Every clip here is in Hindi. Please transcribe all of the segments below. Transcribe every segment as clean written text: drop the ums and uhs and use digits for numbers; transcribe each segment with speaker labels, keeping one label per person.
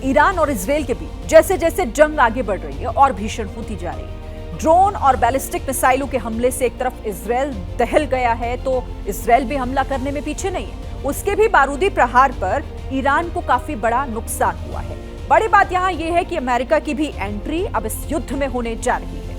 Speaker 1: ईरान और इजरायल के बीच जैसे जैसे जंग आगे बढ़ रही है और भीषण होती जा रही है। ड्रोन और बैलिस्टिक मिसाइलों के हमले से एक तरफ इजरायल दहल गया है तो इजरायल भी हमला करने में पीछे नहीं है। उसके भी बारूदी प्रहार पर ईरान को काफी बड़ा नुकसान हुआ है। बड़ी बात यहां यह है कि अमेरिका की भी एंट्री अब इस युद्ध में होने जा रही है,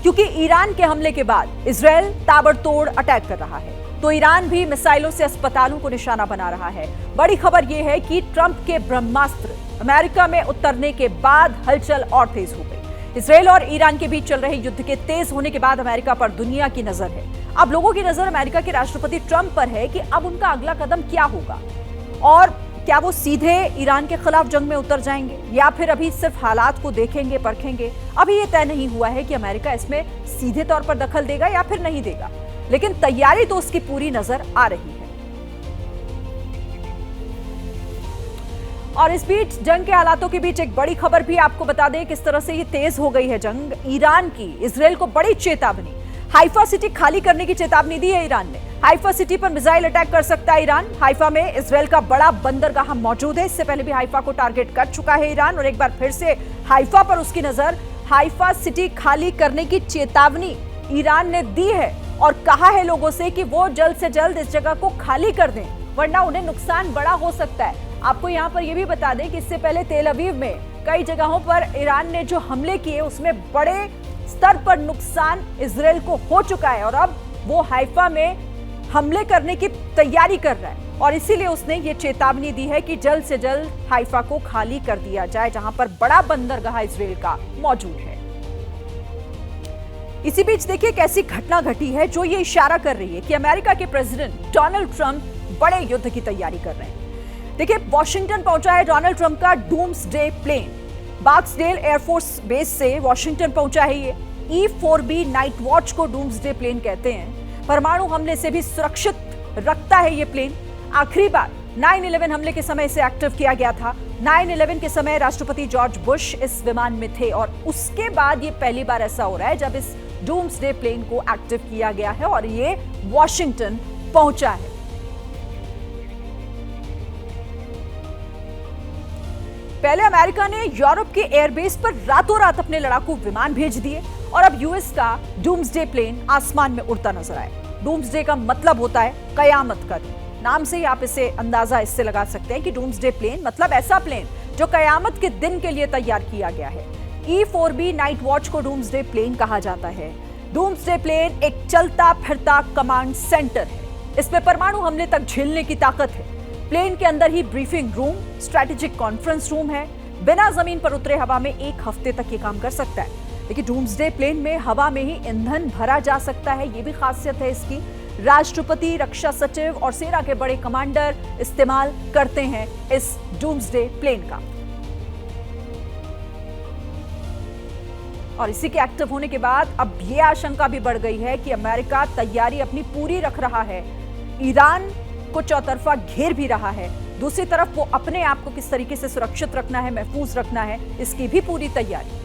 Speaker 1: क्योंकि ईरान के हमले के बाद इजरायल ताबड़तोड़ अटैक कर रहा है तो ईरान भी मिसाइलों से अस्पतालों को निशाना बना रहा है। बड़ी खबर यह है कि ट्रंप के ब्रह्मास्त्र अमेरिका में उतरने के बाद हलचल और तेज हो गई। इजरायल और ईरान के बीच चल रहे युद्ध के तेज होने के बाद अमेरिका पर दुनिया की नजर है। अब लोगों की नजर अमेरिका के राष्ट्रपति ट्रंप पर है कि अब उनका अगला कदम क्या होगा और क्या वो सीधे ईरान के खिलाफ जंग में उतर जाएंगे या फिर अभी सिर्फ हालात को देखेंगे परखेंगे। अभी ये तय नहीं हुआ है कि अमेरिका इसमें सीधे तौर पर दखल देगा या फिर नहीं देगा, लेकिन तैयारी तो उसकी पूरी नजर आ रही है। और इस बीच जंग के हालातों के बीच एक बड़ी खबर भी आपको बता दें किस तरह से ये तेज हो गई है जंग। ईरान की इजरायल को बड़ी चेतावनी, हाइफा सिटी खाली करने की चेतावनी दी है ईरान ने। हाइफा सिटी पर मिसाइल अटैक कर सकता है ईरान। हाइफा में इजरायल का बड़ा बंदरगाह मौजूद है। इससे पहले भी हाइफा को टारगेट कर चुका है ईरान और एक बार फिर से हाइफा पर उसकी नजर। हाइफा सिटी खाली करने की चेतावनी ईरान ने दी है और कहा है लोगों से कि वो जल्द से जल्द इस जगह को खाली कर दें, वरना उन्हें नुकसान बड़ा हो सकता है। आपको यहां पर यह भी बता दें कि इससे पहले तेल अवीव में कई जगहों पर ईरान ने जो हमले किए उसमें बड़े स्तर पर नुकसान इजरायल को हो चुका है और अब वो हाइफा में हमले करने की तैयारी कर रहा है और इसीलिए उसने ये चेतावनी दी है कि जल्द से जल्द हाइफा को खाली कर दिया जाए, जहां पर बड़ा बंदरगाह इजरायल का मौजूद है। इसी बीच देखिए कैसी घटना घटी है जो ये इशारा कर रही है कि अमेरिका के प्रेसिडेंट डोनाल्ड ट्रंप बड़े युद्ध की तैयारी कर रहे हैं। देखिए वॉशिंगटन पहुंचा है डोनाल्ड ट्रंप का डूम्सडे प्लेन। बार्क्सडेल एयरफोर्स बेस से वॉशिंगटन पहुंचा है ये। E-4B नाइट वॉच को डूम्सडे प्लेन कहते हैं। परमाणु हमले से भी सुरक्षित रखता है ये प्लेन। आखिरी बार 9/11 हमले के समय इसे एक्टिव किया गया था। 9/11 के समय राष्ट्रपति जॉर्ज बुश इस विमान में थे और उसके बाद ये पहली बार ऐसा हो रहा है जब इस डूम्सडे प्लेन को एक्टिव किया गया है और ये वॉशिंगटन पहुंचा है। पहले अमेरिका ने यूरोप के एयरबेस पर रातों रात अपने लड़ाकू विमान भेज दिए और अब यूएस का डूम्सडे प्लेन आसमान में उड़ता नजर आया। डूम्सडे का मतलब होता है कयामत का दिन। नाम से ही आप इसे अंदाजा इससे लगा सकते हैं कि डूम्सडे प्लेन मतलब ऐसा प्लेन जो कयामत के दिन के लिए तैयार किया गया है। E-4B नाइट वॉच को डूम्सडे प्लेन कहा जाता है। डूम्सडे प्लेन एक चलता फिरता कमांड सेंटर है। इसमें परमाणु हमले तक झेलने की ताकत है। प्लेन के अंदर ही briefing room, strategic conference room है। बिना जमीन पर उतरे हवा में 1 हफ्ते तक ये काम कर सकता है। लेकिन डूम्सडे प्लेन में हवा में ही ईंधन भरा जा सकता है, ये भी खासियत है इसकी। राष्ट्रपति, रक्षा सचिव और सेना के बड़े कमांडर इस्तेमाल करते हैं इस डूम्सडे प्लेन का। और इसी के एक्टिव होने के बाद अब ये आशंका भी बढ़ गई है कि अमेरिका तैयारी अपनी पूरी रख रहा है, ईरान को चौतरफा घेर भी रहा है। दूसरी तरफ वो अपने आप को किस तरीके से सुरक्षित रखना है, महफूज रखना है, इसकी भी पूरी तैयारी।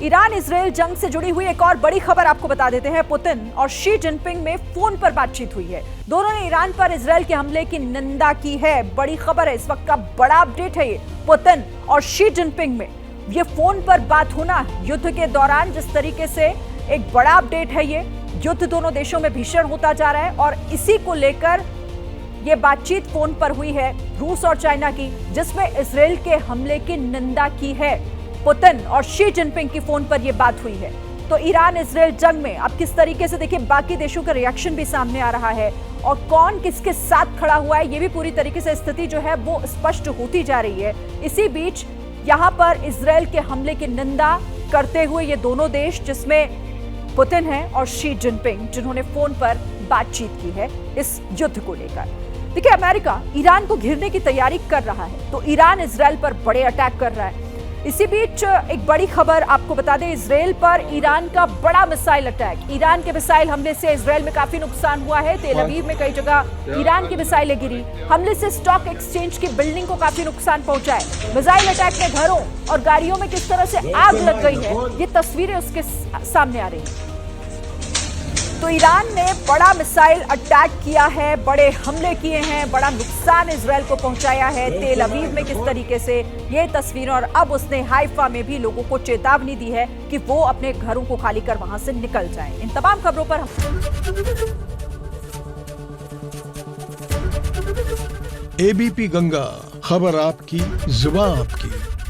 Speaker 1: ईरान इजरायल जंग से जुड़ी हुई एक और बड़ी खबर आपको बता देते हैं। पुतिन और शी जिनपिंग में फोन पर बातचीत हुई है। दोनों ने ईरान पर इजरायल के हमले की निंदा की है। बड़ी खबर है, इस वक्त का बड़ा अपडेट है ये। पुतिन और शी जिनपिंग में ये फोन पर बात होना युद्ध के दौरान, जिस तरीके से एक बड़ा अपडेट है ये। युद्ध दोनों देशों में भीषण होता जा रहा है और इसी को लेकर यह बातचीत फोन पर हुई है रूस और चाइना की, जिसमें इजरायल के हमले की निंदा की है। पुतिन और शी जिनपिंग की फोन पर यह बात हुई है। तो ईरान इजरायल जंग में अब किस तरीके से देखिए बाकी देशों का रिएक्शन भी सामने आ रहा है और कौन किसके साथ खड़ा हुआ है, ये भी पूरी तरीके से स्थिति जो है वो स्पष्ट होती जा रही है। इसी बीच यहां पर इजरायल के हमले की निंदा करते हुए ये दोनों देश, जिसमें पुतिन है और शी जिनपिंग, जिन्होंने फोन पर बातचीत की है इस युद्ध को लेकर। देखिए अमेरिका ईरान को घेरने की तैयारी कर रहा है तो ईरान इजरायल पर बड़े अटैक कर रहा है। इसी बीच एक बड़ी खबर आपको बता दें, इजरायल पर ईरान का बड़ा मिसाइल अटैक। ईरान के मिसाइल हमले से इजरायल में काफी नुकसान हुआ है। तेल अवीव में कई जगह ईरान की मिसाइलें गिरी। हमले से स्टॉक एक्सचेंज की बिल्डिंग को काफी नुकसान पहुंचा है। मिसाइल अटैक में घरों और गाड़ियों में किस तरह से आग लग गई है, ये तस्वीरें उसके सामने आ रही है। तो ईरान ने बड़ा मिसाइल अटैक किया है, बड़े हमले किए हैं, बड़ा नुकसान इजराइल को पहुंचाया है। तेल अवीव में किस तरीके से ये तस्वीरें, और अब उसने हाइफा में भी लोगों को चेतावनी दी है कि वो अपने घरों को खाली कर वहां से निकल जाएं। इन तमाम खबरों पर
Speaker 2: एबीपी गंगा, खबर आपकी, जुबान आपकी।